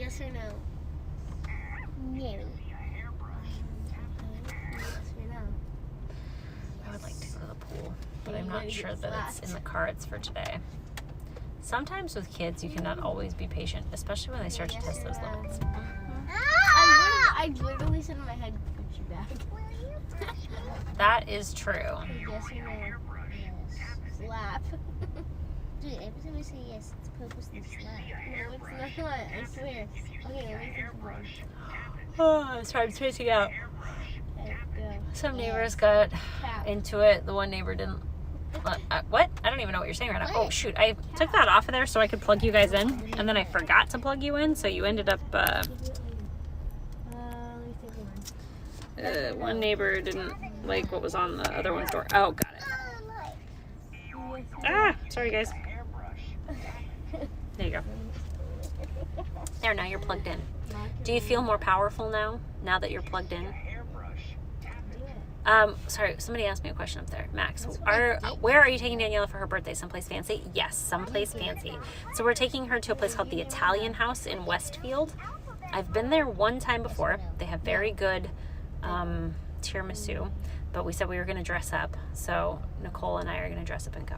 Yes or no? No. Yes or no? I would like to go to the pool, but I'm not sure that it's in the cards for today. Sometimes with kids, you cannot always be patient, especially when they start to test those limits. I literally said in my head, Gucci bag. That is true. Yes or no? Yes. Slap. Dude, every time I say yes, it's purposely slap. No, it's not. I swear. Okay, let me think of one. Oh, sorry, I'm spacing out. Okay, go. Some neighbors got Cap. into it. The one neighbor didn't. What? I don't even know what you're saying right now. Oh, shoot. I took that off of there so I could plug you guys in, and then I forgot to plug you in, so you ended up, Let me think of one. one neighbor didn't like what was on the other one's door. Oh, got it. Ah, sorry guys. There you go. There, now you're plugged in. Do you feel more powerful now that you're plugged in? Sorry, somebody asked me a question up there. Max, where are you taking Daniela for her birthday? Someplace fancy? Yes, someplace fancy. So we're taking her to a place called the Italian House in Westfield. I've been there one time before. They have very good tiramisu, but we said we were going to dress up. So Nicole and I are going to dress up and go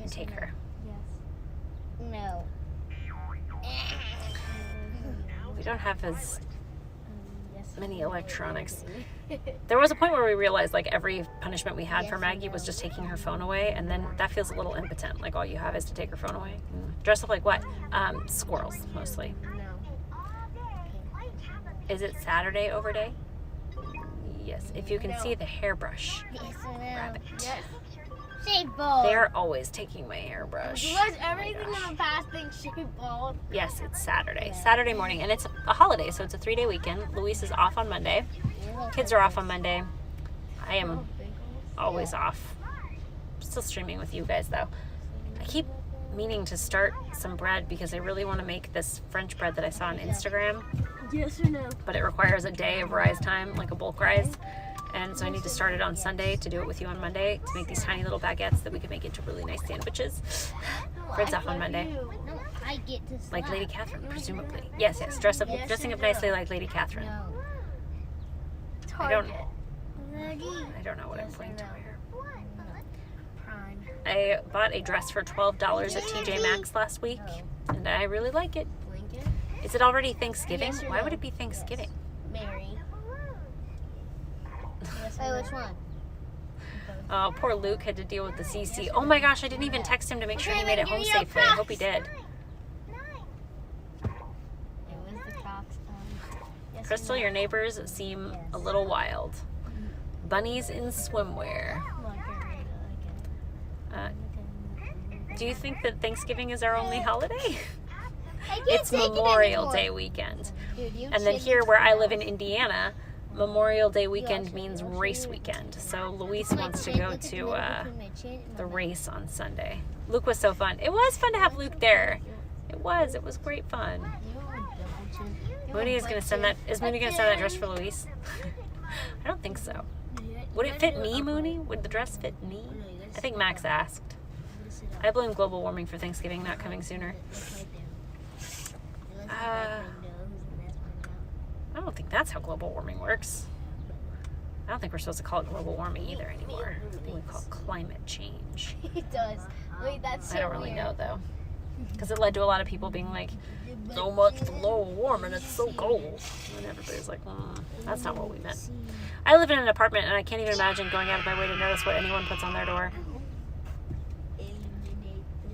and take her. Yes. No. We don't have as Yes. many electronics. There was a point where we realized like every punishment we had for Maggie was just taking her phone away, and then that feels a little impotent. Like all you have is to take her phone away. Dress up like what? Squirrels mostly. No. Is it Saturday over day? Yes. If you can see the hairbrush Yes or no? rabbit. Yes. Say ball. They're always taking my hairbrush. Was everything in the past thing shaped bald? Yes, it's Saturday. Saturday morning, and it's a holiday, so it's a 3-day weekend. Luis is off on Monday. Kids are off on Monday. I am always off. Still streaming with you guys though. I keep meaning to start some bread because I really want to make this French bread that I saw on Instagram, Yes or no? but it requires a day of rise time, like a bulk rise. And so I need to start it on Sunday to do it with you on Monday to make these tiny little baguettes that we can make into really nice sandwiches. Fred's off on Monday. No, I get to slap. Like Lady Catherine, presumably. Yes, dressing up nicely like Lady Catherine. No. I don't Target. know what I'm going to wear. Prime. I bought a dress for $12 at TJ Maxx last week, and I really like it. Lincoln. Is it already Thanksgiving? Yes or Why no? would it be Thanksgiving? Mary. Yes or Oh, no? which one? Oh, poor Luke had to deal with the CC. Oh my gosh, I didn't even text him to make sure he made it home safely. I hope he did. It was the Crocs. Yes or Crystal, no? your neighbors seem a little wild. Bunnies in swimwear. Do you think that Thanksgiving is our only holiday? It's Memorial Day weekend. Dude, you And then said here you where I told live me. in Indiana, Memorial Day weekend means race weekend. So Luis wants to go to the race on Sunday. Luke was so fun. It was fun to have Luke there. It was great fun. Mooney is gonna send that. Is Mooney gonna send that dress for Luis? I don't think so. Would it fit me, Mooney? Would the dress fit me? I think Max asked. I blame global warming for Thanksgiving not coming sooner. I don't think that's how global warming works. I don't think we're supposed to call it global warming either anymore. I think we call it climate change. It does. Wait, that's so I don't really weird. know though. Because it led to a lot of people being like, so much for global warming, it's so cold. And everybody's like, that's not what we meant. I live in an apartment and I can't even imagine going out of my way to notice what anyone puts on their door.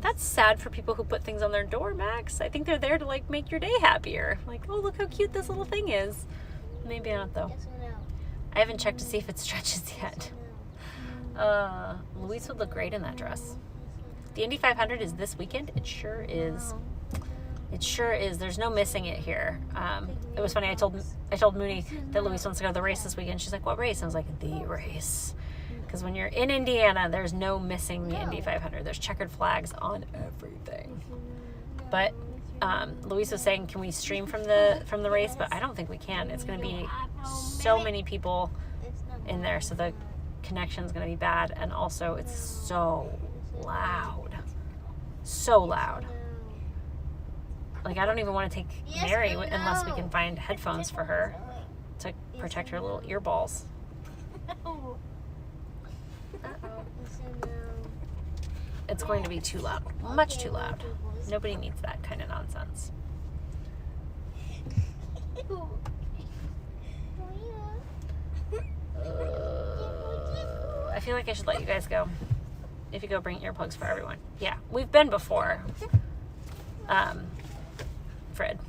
That's sad for people who put things on their door, Max. I think they're there to like make your day happier. Like, oh, look how cute this little thing is. Maybe not though. Yes or no? I haven't checked to see if it stretches yet. Luis would look great in that dress. The Indy 500 is this weekend. It sure is. It sure is. There's no missing it here. It was funny. I told Mooney that Luis wants to go to the race this weekend. She's like, "What race?" I was like, "The race." Because when you're in Indiana, there's no missing the Indy 500. There's checkered flags on everything. But Luis was saying, "Can we stream from the race?" But I don't think we can. It's going to be so many people in there, so the connection's going to be bad, and also it's so loud. Like, I don't even want to take Mary unless we can find headphones for her to protect her little ear balls. No. It's going to be too loud. Much too loud. Nobody needs that kind of nonsense. I feel like I should let you guys go. If you go bring earplugs for everyone. Yeah, we've been before. Fred.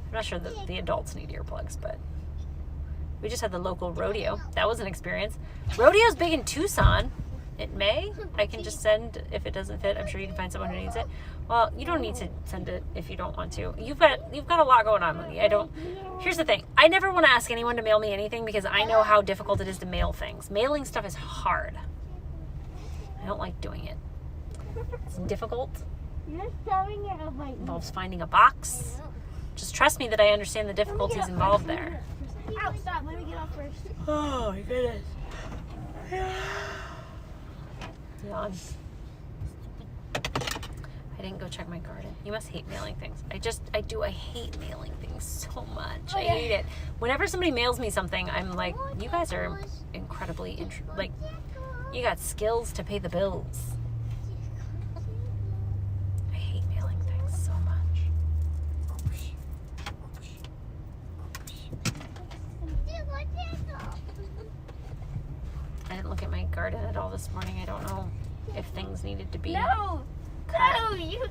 I'm not sure that the adults need earplugs, but we just had the local rodeo. That was an experience. Rodeo's big in Tucson. It may. I can just send if it doesn't fit. I'm sure you can find someone who needs it. Well, you don't need to send it if you don't want to. You've got a lot going on, Moody. Here's the thing. I never want to ask anyone to mail me anything because I know how difficult it is to mail things. Mailing stuff is hard. I don't like doing it. It's difficult. Involves finding a box. Just trust me that I understand the difficulties involved there. Ow, stop. Let me get off first. Oh my goodness. Yawn. I didn't go check my garden. You must hate mailing things. I hate mailing things so much. I hate it. Whenever somebody mails me something, I'm like, you guys are incredibly, you got skills to pay the bills. I hate mailing things so much. I didn't look at my garden at all this morning. I don't know if things needed to be cut. You.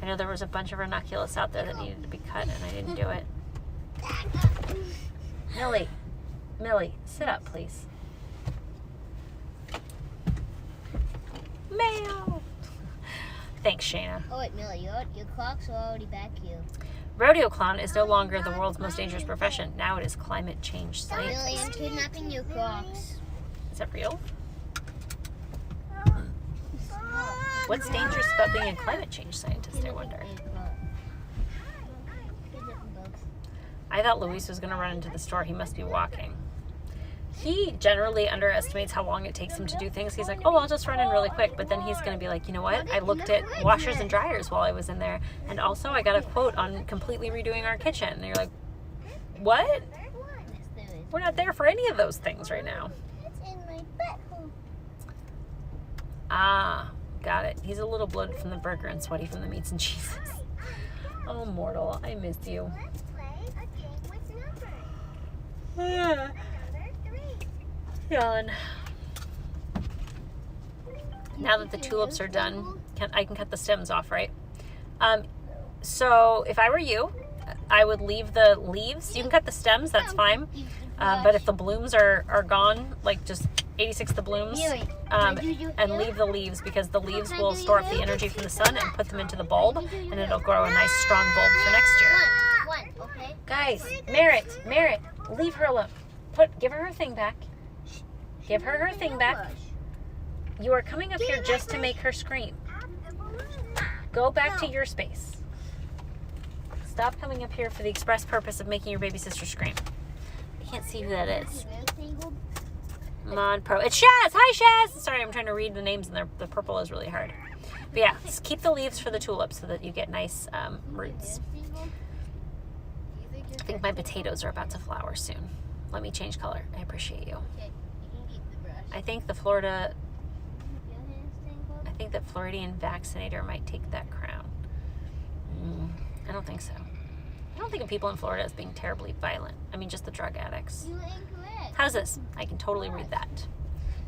I know there was a bunch of ranunculus out there that needed to be cut, and I didn't do it. Millie, sit up, please. Mail. Thanks, Shayna. Oh wait, Millie, your clocks are already back here. Rodeo clown is no longer the world's most dangerous profession. Now it is climate change Millie, scientist. I'm kidnapping your clocks. Is that real? What's dangerous about being a climate change scientist, I wonder? I thought Luis was going to run into the store. He must be walking. He generally underestimates how long it takes him to do things. He's like, oh, I'll just run in really quick. But then he's going to be like, you know what? I looked at washers and dryers while I was in there. And also I got a quote on completely redoing our kitchen. And you're like, what? We're not there for any of those things right now. Ah, got it. He's a little bloated from the burger and sweaty from the meats and cheeses. Oh, mortal, I miss you. Yawn. Now that the tulips are done, I can cut the stems off, right? So if I were you, I would leave the leaves. You can cut the stems, that's fine. But if the blooms are gone, like just 86 the blooms, and leave the leaves, because the leaves will store up the energy from the sun and put them into the bulb, and it'll grow a nice strong bulb for next year. Okay. Guys, Merritt, leave her alone. Give her her thing back. Give her her thing back. You are coming up here just to make her scream. Go back to your space. Stop coming up here for the express purpose of making your baby sister scream. I can't see who that is. Mod Pro. It's Shaz. Hi, Shaz. Sorry, I'm trying to read the names, and the purple is really hard. But yeah, just keep the leaves for the tulips so that you get nice roots. I think my potatoes are about to flower soon. Let me change color. I appreciate you. I think the Floridian vaccinator might take that crown. I don't think so. I don't think of people in Florida as being terribly violent. I mean, just the drug addicts. You were incorrect. How's this? I can totally read that.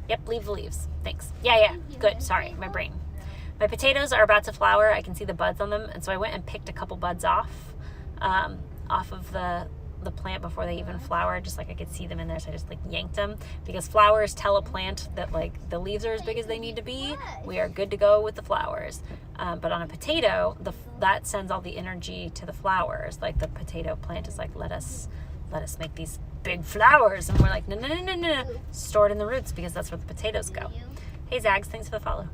Yep, leave the leaves. Thanks. Yeah. Good. Sorry, my brain. My potatoes are about to flower. I can see the buds on them, and so I went and picked a couple buds off of the plant before they even flower, just like I could see them in there, so I just like yanked them, because flowers tell a plant that like the leaves are as big as they need to be. We are good to go with the flowers. But on a potato, that sends all the energy to the flowers. Like the potato plant is like, let us make these big flowers, and we're like, no, store it in the roots, because that's where the potatoes go. Hey Zags, thanks for the follow.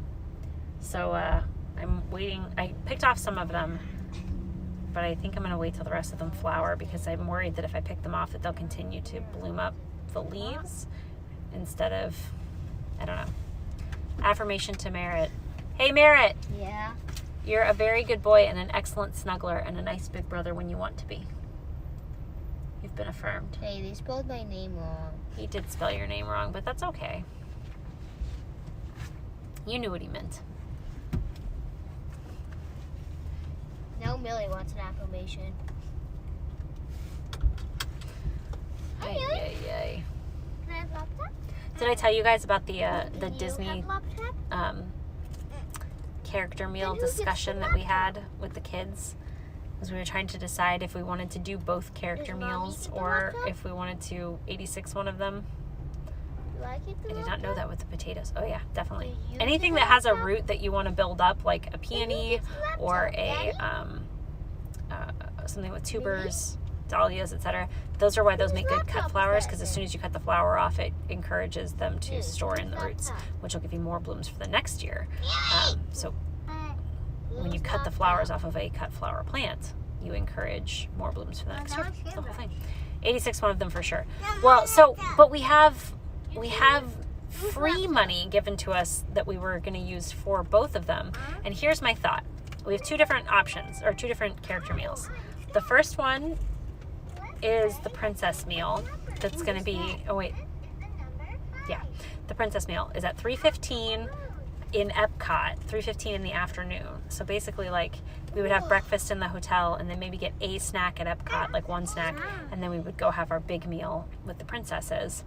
So I'm waiting. I picked off some of them, but I think I'm going to wait till the rest of them flower, because I'm worried that if I pick them off that they'll continue to bloom up the leaves instead of, I don't know. Affirmation to Merritt. Hey Merritt, Yeah. You're a very good boy and an excellent snuggler and a nice big brother when you want to be. You've been affirmed. Hey, they spelled my name wrong. He did spell your name wrong, but that's okay. You knew what he meant. Now Millie wants an affirmation. Ay, ay, ay. Can I have laptop? Did I tell you guys about the Can you Disney have laptop? character meal Then who gets the discussion that we had with the kids? Because we were trying to decide if we wanted to do both character Does Mommy meals get the or laptop? if we wanted to 86 one of them. Do I get the I did not know that with the potatoes. Oh yeah, definitely. Do you Anything get that the has a laptop? root that you want to build up, like a peony gets the laptop, or a Daddy? something with tubers, dahlias, etc. Those are why those make good cut laptop is flowers, that because as then? soon as you cut the flower off, it encourages them to Dude, store in the whose roots, laptop? which will give you more blooms for the next year. So when you Whose cut the laptop? flowers off of a cut flower plant, you encourage more blooms for the next now year. it's It's the whole good. thing. 86 one of them for sure. Well, so but we have free money given to us that we were going to use for both of them. And here's my thought. We have two different options, or two different character meals. The first one is the princess meal. That's going to be, oh wait, yeah. The princess meal is at $3.15 in Epcot, $3.15 in the afternoon. So basically, like, we would have breakfast in the hotel and then maybe get a snack at Epcot, like one snack, and then we would go have our big meal with the princesses.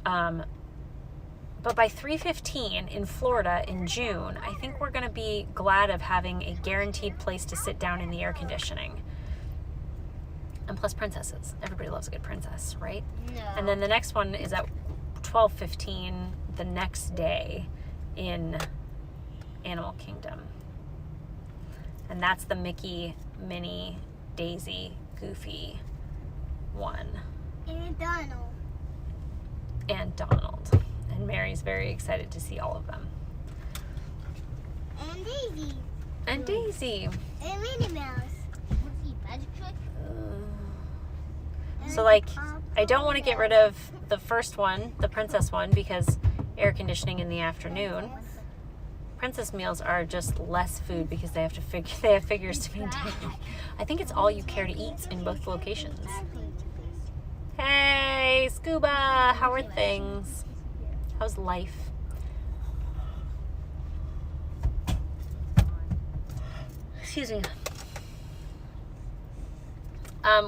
But by $3.15 in Florida in June, I think we're going to be glad of having a guaranteed place to sit down in the air conditioning. And plus princesses. Everybody loves a good princess, right? No. And then the next one is at $12.15 the next day in Animal Kingdom. And that's the Mickey, Minnie, Daisy, Goofy one. And Donald. And Donald. And Mary's very excited to see all of them. And Daisy. And Daisy. And Minnie Mouse. What's he, magic trick? So, like, I don't want to get rid of the first one, the princess one, because air conditioning in the afternoon. Princess meals are just less food because they have figures to maintain. I think it's all you care to eat in both locations. Hey, Scuba, how are things? How's life? Excuse me.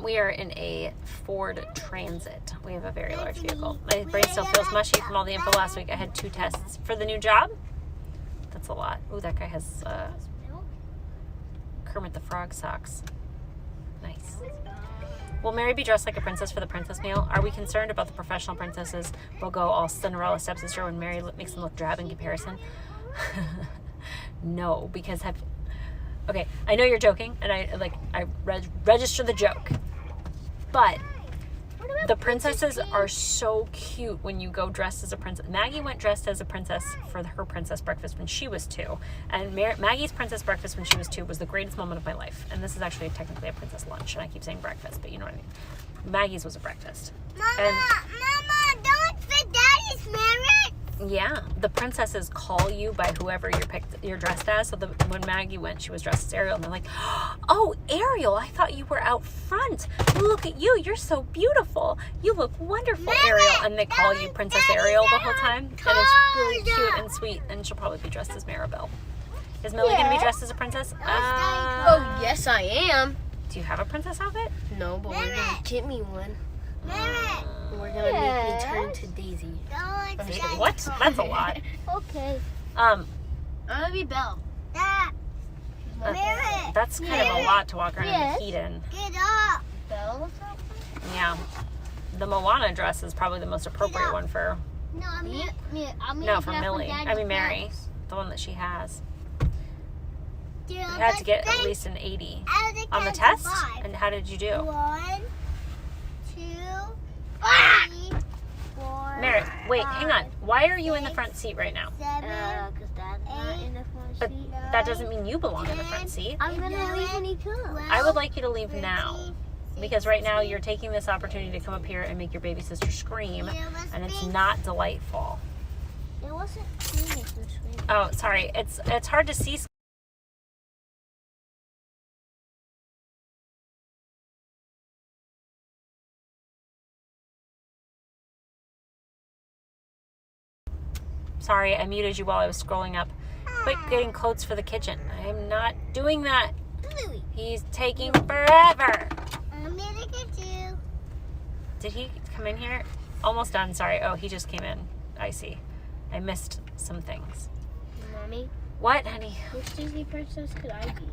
We are in a Ford Transit. We have a very large vehicle. My brain still feels mushy from all the info last week. I had 2 tests for the new job. That's a lot. Ooh, that guy has Kermit the Frog socks. Nice. Will Mary be dressed like a princess for the princess meal? Are we concerned about the professional princesses will go all Cinderella stepsister when Mary makes them look drab in comparison? No, because okay, I know you're joking, and I register the joke, but the princesses are so cute when you go dressed as a princess. Maggie went dressed as a princess for her princess breakfast when she was 2, and Maggie's princess breakfast when she was 2 was the greatest moment of my life. And this is actually technically a princess lunch, and I keep saying breakfast, but you know what I mean. Maggie's was a breakfast. Mama, don't fit Daddy's merit. Yeah, the princesses call you by whoever you're dressed as. So when Maggie went, she was dressed as Ariel, and they're like, "Oh, Ariel, I thought you were out front. Look at you, you're so beautiful. You look wonderful, Ariel." And they call you Princess Ariel the whole time, and it's really cute and sweet. And she'll probably be dressed as Maribel. Is Millie gonna be dressed as a princess? Oh, yes, I am. Do you have a princess outfit? No, but we're gonna get me one. We're gonna make me turn to Daisy. What? That's a lot. Okay. I'm gonna be Belle. That's kind of a lot to walk around in the heat in. Get up. Belle? Yeah. The Moana dress is probably the most appropriate one for No, I'm No, for Millie. I mean Mary. The one that she has. You had to get at least an 80 on the test? And how did you do? 1, 2, 3, 4. Mary, wait, hang on. Why are you in the front seat right now? 7. Because Dad's not in the front But seat. that doesn't mean you belong in the front seat. I'm gonna leave when he comes. I would like you to leave now. Because right now you're taking this opportunity to come up here and make your baby sister scream. And it's not delightful. It wasn't clean this week. Oh, sorry. It's hard to see Sorry, I muted you while I was scrolling up. Quit getting clothes for the kitchen. I am not doing that. He's taking forever. I'm gonna get you. Did he come in here? Almost done, sorry. Oh, he just came in. I see. I missed some things. Mommy, What, honey? which Disney princess could I be?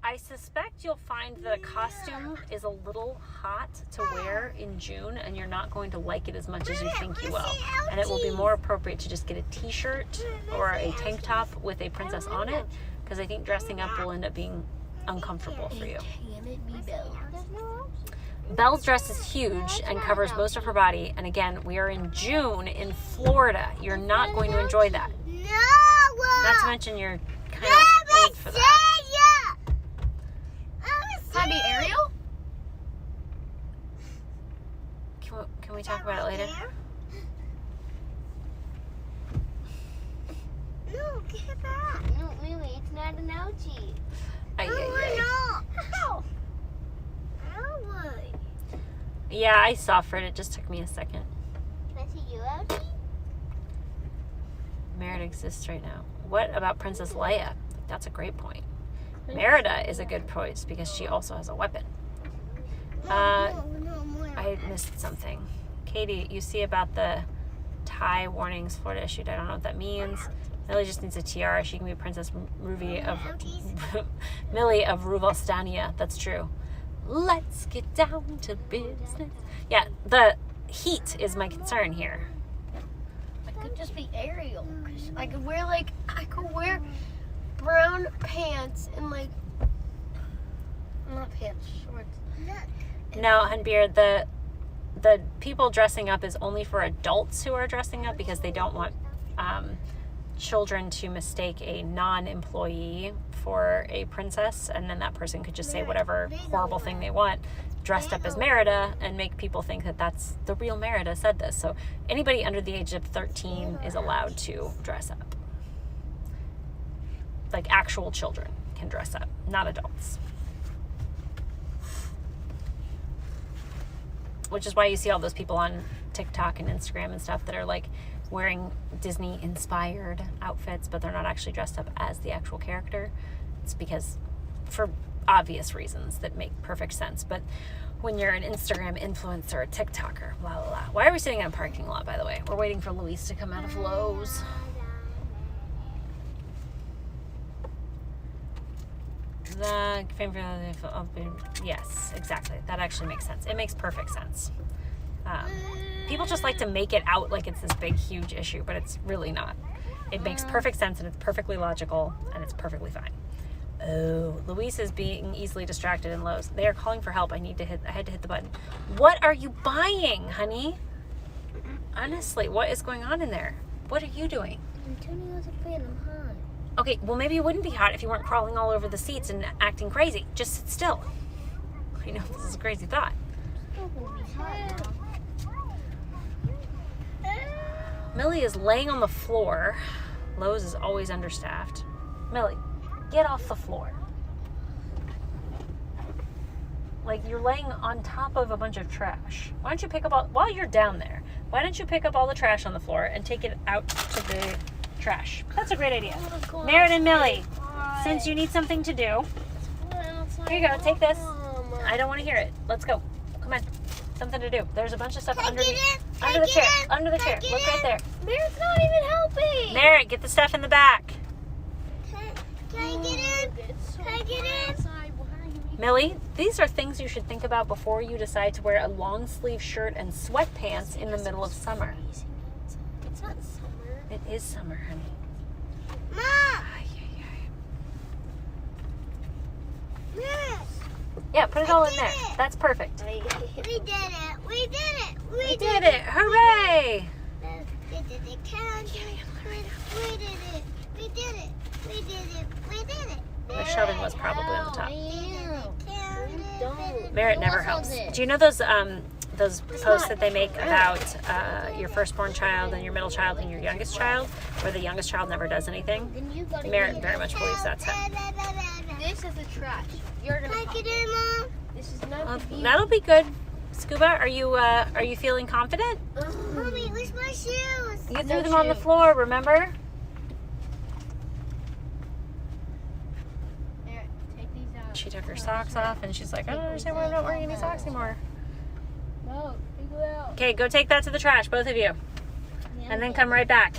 I suspect you'll find the costume is a little hot to wear in June, and you're not going to like it as much as you think you will. And it will be more appropriate to just get a t-shirt or a tank top with a princess on it, because I think dressing up will end up being uncomfortable for you. Can it be Belle? Belle's dress is huge and covers most of her body, and again, we are in June in Florida. You're not going to enjoy that. No! Not to mention you're kind of old for that. Can I be Ariel? Can we talk about it later? No, get it back. No, Lily, it's not an ouchie. No. Yeah, I suffered. It just took me a second. Can I see you, ouchie? Merida exists right now. What about Princess Leia? That's a great point. Merida is a good choice because she also has a weapon. I missed something. Katie, you see about the tie warnings Florida issued. I don't know what that means. Millie just needs a tiara. She can be Princess Ruby of Millie of Ruvostania. That's true. Let's get down to business. Yeah, the heat is my concern here. I could just be Ariel. 'Cause I could wear brown pants and not pants, shorts. No, Hunbeer, the people dressing up is only for adults who are dressing up because they don't want children to mistake a non-employee for a princess, and then that person could just say whatever horrible thing they want dressed up as Merida and make people think that that's the real Merida said this. So anybody under the age of 13 is allowed to dress up. Like actual children can dress up, not adults. Which is why you see all those people on TikTok and Instagram and stuff that are like wearing Disney inspired outfits, but they're not actually dressed up as the actual character. It's because for obvious reasons that make perfect sense. But when you're an Instagram influencer or TikToker, blah, blah, blah. Why are we sitting in a parking lot, by the way? We're waiting for Luis to come out of Lowe's. Yes, exactly. That actually makes sense. It makes perfect sense. People just like to make it out like it's this big, huge issue, but it's really not. It makes perfect sense, and it's perfectly logical, and it's perfectly fine. Oh, Luis is being easily distracted in Lowe's. They are calling for help. I had to hit the button. What are you buying, honey? Honestly, what is going on in there? What are you doing? I'm turning on the fan. I'm hot. Okay, well, maybe it wouldn't be hot if you weren't crawling all over the seats and acting crazy. Just sit still. I know this is a crazy thought. Millie is laying on the floor. Lowe's is always understaffed. Millie, get off the floor. Like, you're laying on top of a bunch of trash. Why don't you pick up while you're down there, why don't you pick up all the trash on the floor and take it out to the trash? That's a great idea. Merritt and Millie, since you need something to do, here you go, take this. I don't want to hear it. Let's go. Come on. Something to do. There's a bunch of stuff under the chair. Under the chair. Look right there. Merritt's not even helping. Merritt, get the stuff in the back. Can I get in? Can I get in? Millie, these are things you should think about before you decide to wear a long sleeve shirt and sweatpants in the middle of summer. It's not summer. It is summer, honey. Mom! Yeah, put it all in there. That's perfect. We did it! We did it! We did it! Hooray! We did it! We did it! We did it! We did it! We did it! The shelving was probably on the top. Don't. Merritt never helps. Do you know those posts that they make about your firstborn child and your middle child and your youngest child, where the youngest child never does anything? Merritt very much believes that's him. This is the trash. You're gonna. Can I get in, Mom? This is not the That'll be good. Scuba, are you feeling confident? Mommy, where's my shoes? You threw them on the floor, remember? Here, take these out. She took her socks off and she's like, I don't understand why I'm not wearing any socks anymore. No, take it out. Okay, go take that to the trash, both of you. And then come right back.